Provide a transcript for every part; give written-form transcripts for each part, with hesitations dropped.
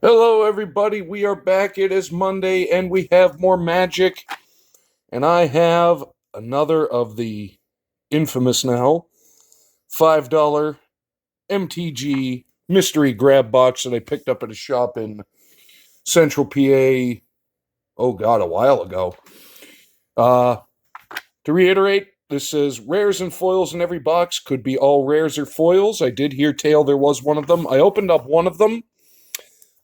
Hello, everybody. We are back. It is Monday, and we have more magic. And I have another of the infamous now $5 MTG mystery grab box that I picked up at a shop in Central PA. Oh, God, a while ago. To reiterate, this says rares and foils in every box. Could be all rares or foils. I did hear tale there was one of them. I opened up one of them.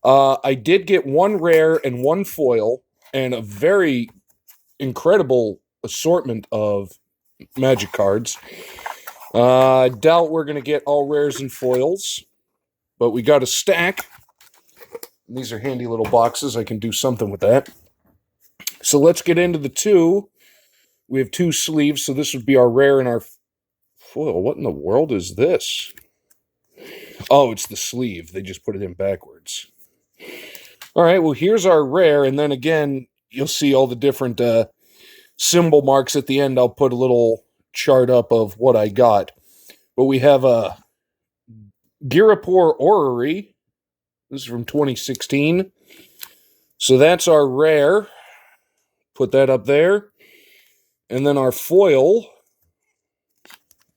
I did get one rare and one foil, and a very incredible assortment of magic cards. I doubt we're going to get all rares and foils, but we got a stack. These are handy little boxes. I can do something with that. So let's get into the two. We have two sleeves, so this would be our rare and our foil. What in the world is this? Oh, it's the sleeve. They just put it in backwards. All right, well, here's our rare, and then again, you'll see all the different symbol marks at the end. I'll put a little chart up of what I got. But we have a Girapur Orrery. This is from 2016. So that's our rare. Put that up there. And then our foil.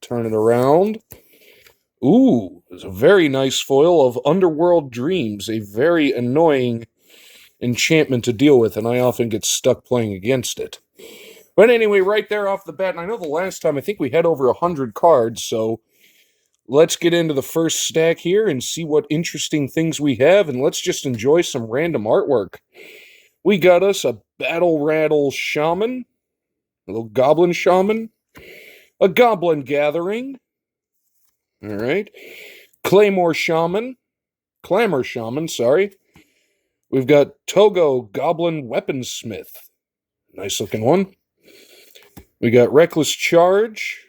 Turn it around. Ooh, there's a very nice foil of Underworld Dreams. A very annoying enchantment to deal with, and I often get stuck playing against it. But anyway, right there off the bat, and I know the last time I think we had over 100 cards, so let's get into the first stack here and see what interesting things we have, and let's just enjoy some random artwork. We got us a Battle Rattle Shaman, a little Goblin Shaman, a Goblin Gathering, all right, Clamor Shaman, sorry. We've got Togo Goblin Weaponsmith, nice looking one. We got Reckless Charge.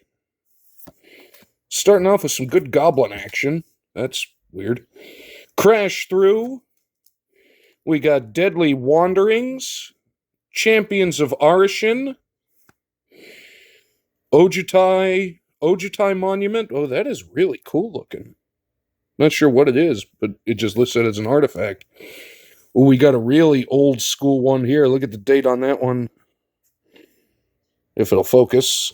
Starting off with some good goblin action. That's weird. Crash Through. We got Deadly Wanderings. Champions of Arishin. Ojutai Monument. Oh, that is really cool looking. Not sure what it is, but it just lists it as an artifact. Oh, we got a really old school one here. Look at the date on that one. If it'll focus.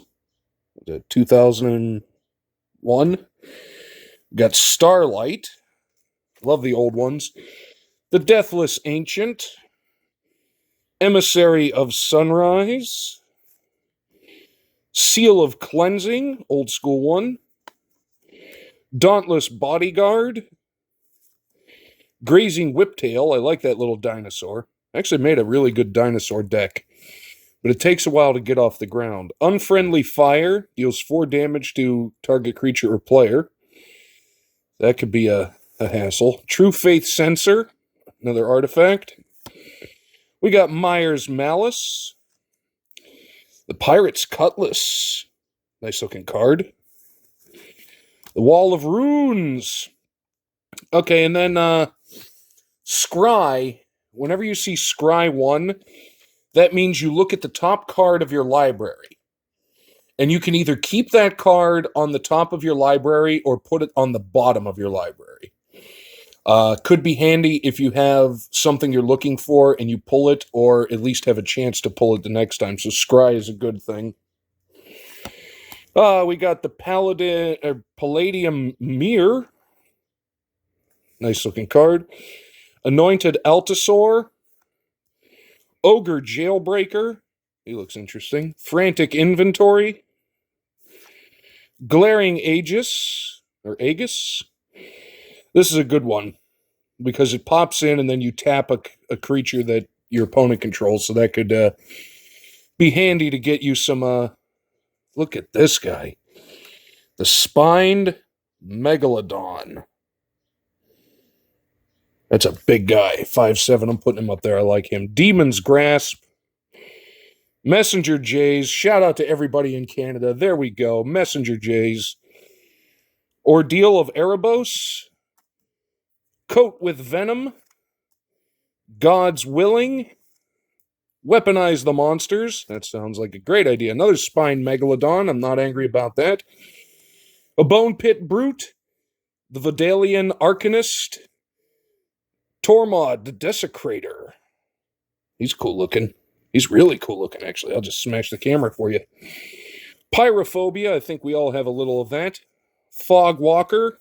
2001. Got Starlight. Love the old ones. The Deathless Ancient. Emissary of Sunrise. Seal of Cleansing. Old school one. Dauntless Bodyguard. Grazing Whiptail. I like that little dinosaur. Actually made a really good dinosaur deck. But it takes a while to get off the ground. Unfriendly Fire deals 4 damage to target creature or player. That could be a hassle. True Faith Censor, another artifact. We got Myers Malice. The Pirate's Cutlass, nice looking card. The Wall of Runes. Okay, and then Scry. Whenever you see Scry 1, that means you look at the top card of your library. And you can either keep that card on the top of your library or put it on the bottom of your library. Could be handy if you have something you're looking for and you pull it, or at least have a chance to pull it the next time. So Scry is a good thing. We got the Palladium Mirror. Nice looking card. Anointed Altasaur. Ogre Jailbreaker. He looks interesting. Frantic Inventory. Glaring Aegis. This is a good one. Because it pops in and then you tap a creature that your opponent controls. So that could be handy to get you some... look at this guy. The Spined Megalodon. That's a big guy. 5'7". I'm putting him up there. I like him. Demon's Grasp. Messenger Jays. Shout out to everybody in Canada. There we go. Messenger Jays. Ordeal of Erebos. Coat with Venom. God's Willing. Weaponize the Monsters. That sounds like a great idea. Another Spine Megalodon. I'm not angry about that. A Bone Pit Brute. The Vidalian Arcanist. Tormod, the Desecrator. He's cool looking. He's really cool looking, actually. I'll just smash the camera for you. Pyrophobia, I think we all have a little of that. Fogwalker.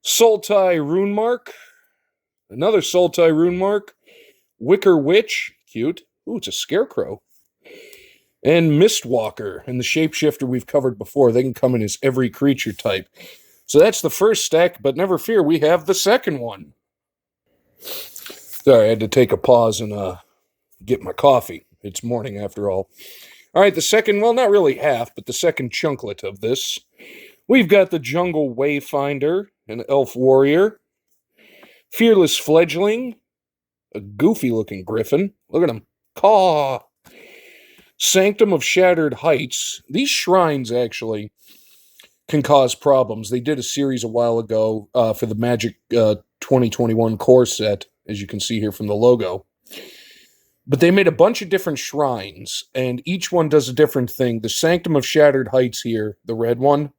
Sultai Runemark. Another Sultai Runemark. Wicker Witch. Cute. Ooh, it's a scarecrow. And Mistwalker. And the Shapeshifter we've covered before. They can come in as every creature type. So that's the first stack, but never fear, we have the second one. Sorry, I had to take a pause and get my coffee. It's morning after all. All right, the second, well, not really half, but the second chunklet of this. We've got the Jungle Wayfinder, an Elf Warrior. Fearless Fledgling, a goofy-looking griffin. Look at him. Caw! Sanctum of Shattered Heights. These shrines, actually, can cause problems. They did a series a while ago for the Magic 2021 core set, as you can see here from the logo. But they made a bunch of different shrines, and each one does a different thing. The Sanctum of Shattered Heights here, the red one,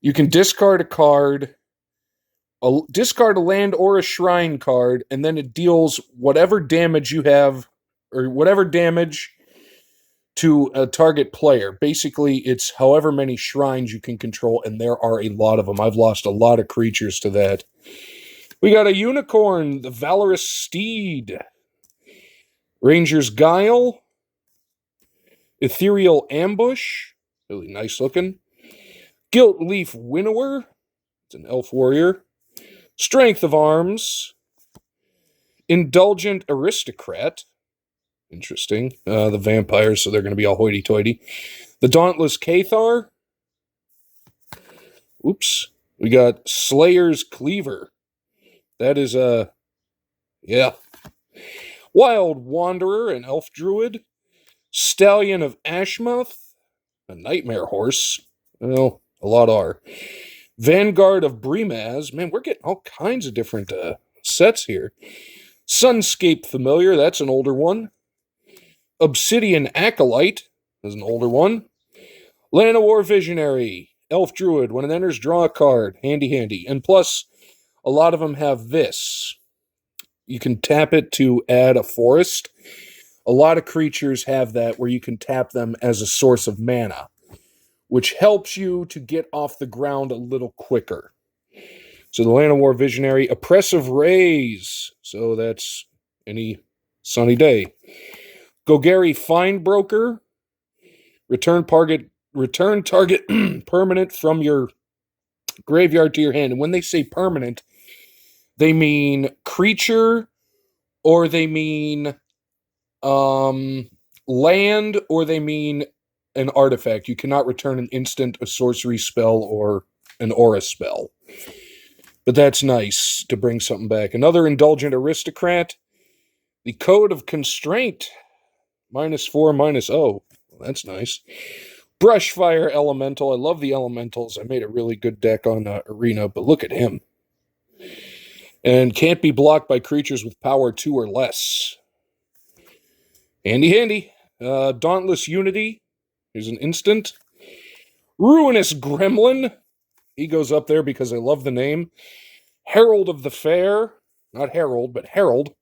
you can discard a card, discard a land or a shrine card, and then it deals whatever damage you have, or whatever damage to a target player. Basically, it's however many shrines you can control, and there are a lot of them. I've lost a lot of creatures to that. We got a Unicorn, the Valorous Steed. Ranger's Guile. Ethereal Ambush. Really nice looking. Gilt Leaf Winnower. It's an Elf Warrior. Strength of Arms. Indulgent Aristocrat. Interesting. The vampires, so they're going to be all hoity-toity. The Dauntless Cathar. Oops. We got Slayer's Cleaver. That is, yeah. Wild Wanderer, an Elf Druid. Stallion of Ashmoth, a Nightmare Horse. Well, a lot are. Vanguard of Brimaz. Man, we're getting all kinds of different sets here. Sunscape Familiar, that's an older one. Obsidian Acolyte is an older one. Llanowar Visionary, Elf Druid. When it enters, draw a card. Handy, handy. And plus, a lot of them have this. You can tap it to add a forest. A lot of creatures have that where you can tap them as a source of mana, which helps you to get off the ground a little quicker. So the Llanowar Visionary, Oppressive Rays. So that's any sunny day. Gogari Findbroker. Return target permanent from your graveyard to your hand. And when they say permanent, they mean creature, or they mean land, or they mean an artifact. You cannot return an instant, a sorcery spell, or an aura spell. But that's nice to bring something back. Another Indulgent Aristocrat. The Code of Constraint. -4, -0. Well, that's nice. Brushfire Elemental. I love the elementals. I made a really good deck on Arena, but look at him. And can't be blocked by creatures with power 2 or less. Handy, handy. Dauntless Unity. Here's an instant. Ruinous Gremlin. He goes up there because I love the name. Herald of the Fair. Not Herald, but Herald.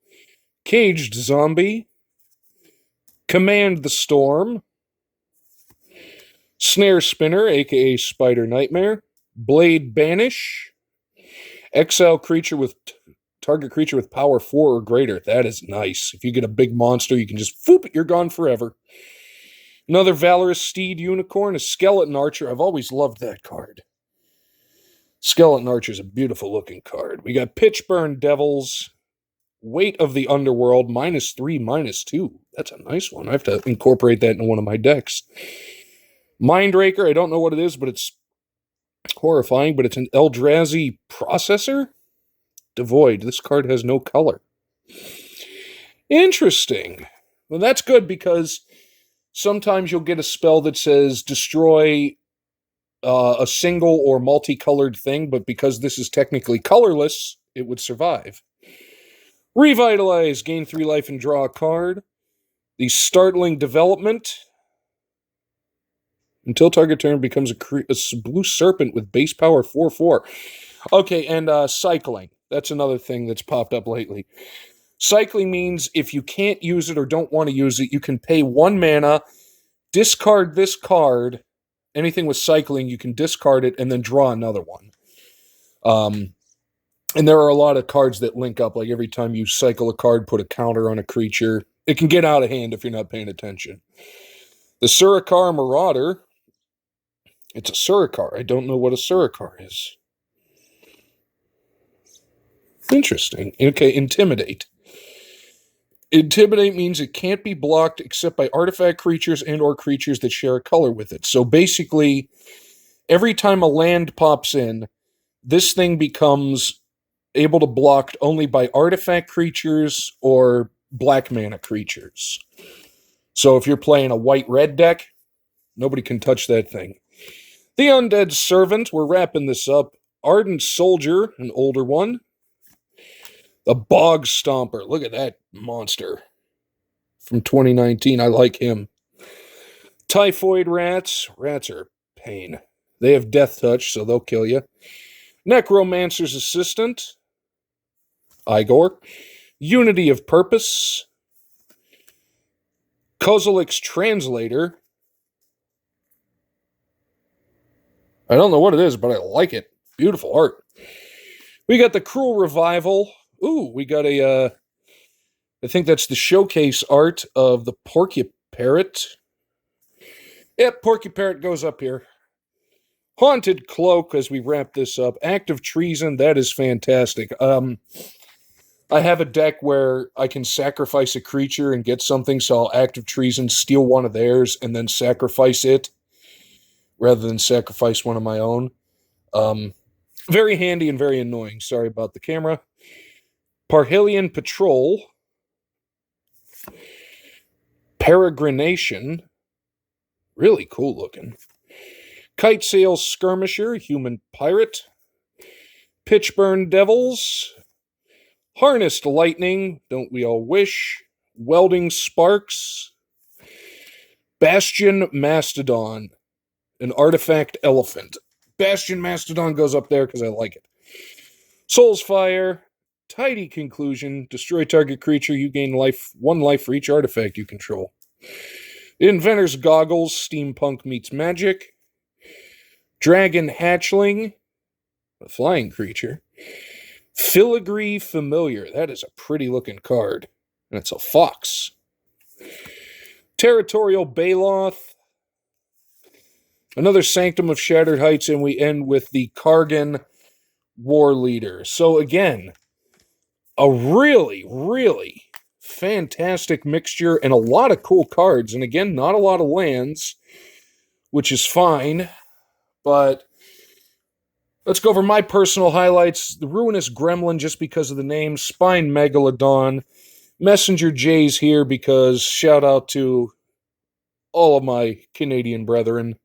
Caged Zombie. Command the Storm. Snare Spinner, a.k.a. Spider Nightmare. Blade Banish. Exile creature with target creature with power 4 or greater. That is nice. If you get a big monster, you can just whoop it, you're gone forever. Another Valorous Steed Unicorn, a Skeleton Archer. I've always loved that card. Skeleton Archer is a beautiful looking card. We got Pitchburn Devils, Weight of the Underworld, -3, -2. That's a nice one. I have to incorporate that into one of my decks. Mindraker, I don't know what it is, but it's horrifying, but it's an Eldrazi Processor? Devoid. This card has no color. Interesting. Well, that's good because sometimes you'll get a spell that says destroy a single or multicolored thing, but because this is technically colorless, it would survive. Revitalize. Gain 3 life and draw a card. The Startling Development. Until target turn becomes a blue serpent with base power 4/4. Okay, and cycling. That's another thing that's popped up lately. Cycling means if you can't use it or don't want to use it, you can pay 1 mana, discard this card. Anything with cycling, you can discard it and then draw another one. And there are a lot of cards that link up. Like every time you cycle a card, put a counter on a creature. It can get out of hand if you're not paying attention. The Surikar Marauder. It's a Surikar. I don't know what a Surikar is. Interesting. Okay, Intimidate. Intimidate means it can't be blocked except by artifact creatures and or creatures that share a color with it. So basically, every time a land pops in, this thing becomes able to block only by artifact creatures or black mana creatures. So if you're playing a white-red deck, nobody can touch that thing. The Undead Servant, we're wrapping this up. Ardent Soldier, an older one. The Bog Stomper, look at that monster from 2019. I like him. Typhoid Rats. Rats are pain. They have Death Touch, so they'll kill you. Necromancer's Assistant. Igor. Unity of Purpose. Kozilek's Translator. I don't know what it is, but I like it. Beautiful art. We got the Cruel Revival. Ooh, we got I think that's the showcase art of the Porcuparrot. Yep, Porcuparrot goes up here. Haunted Cloak, as we wrap this up. Act of Treason, that is fantastic. I have a deck where I can sacrifice a creature and get something, so I'll Act of Treason, steal one of theirs, and then sacrifice it, rather than sacrifice one of my own. Very handy and very annoying. Sorry about the camera. Parhelion Patrol. Peregrination. Really cool looking. Kitesail Skirmisher, Human Pirate. Pitchburn Devils. Harnessed Lightning, don't we all wish? Welding Sparks. Bastion Mastodon, an artifact elephant. Bastion Mastodon goes up there because I like it. Soul's Fire. Tidy Conclusion. Destroy target creature. You gain 1 life for each artifact you control. Inventor's Goggles. Steampunk meets magic. Dragon Hatchling. A flying creature. Filigree Familiar. That is a pretty looking card. And it's a fox. Territorial Baloth. Another Sanctum of Shattered Heights. And we end with the Kargan War Leader. So again, a really, really fantastic mixture and a lot of cool cards. And again, not a lot of lands, which is fine. But let's go over my personal highlights. The Ruinous Gremlin, just because of the name. Spine Megalodon. Messenger J's here because shout out to all of my Canadian brethren.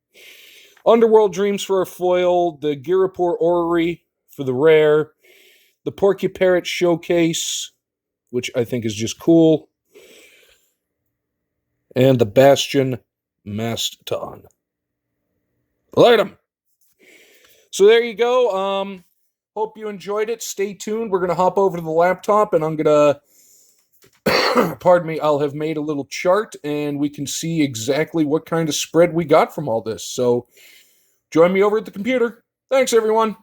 Underworld Dreams for a foil. The Girapur Orrery for the rare. The Porcuparrot Showcase, which I think is just cool. And the Bastion Mastodon. Light 'em! So there you go. Hope you enjoyed it. Stay tuned. We're going to hop over to the laptop, and I'm going to, pardon me, I'll have made a little chart, and we can see exactly what kind of spread we got from all this. So join me over at the computer. Thanks, everyone.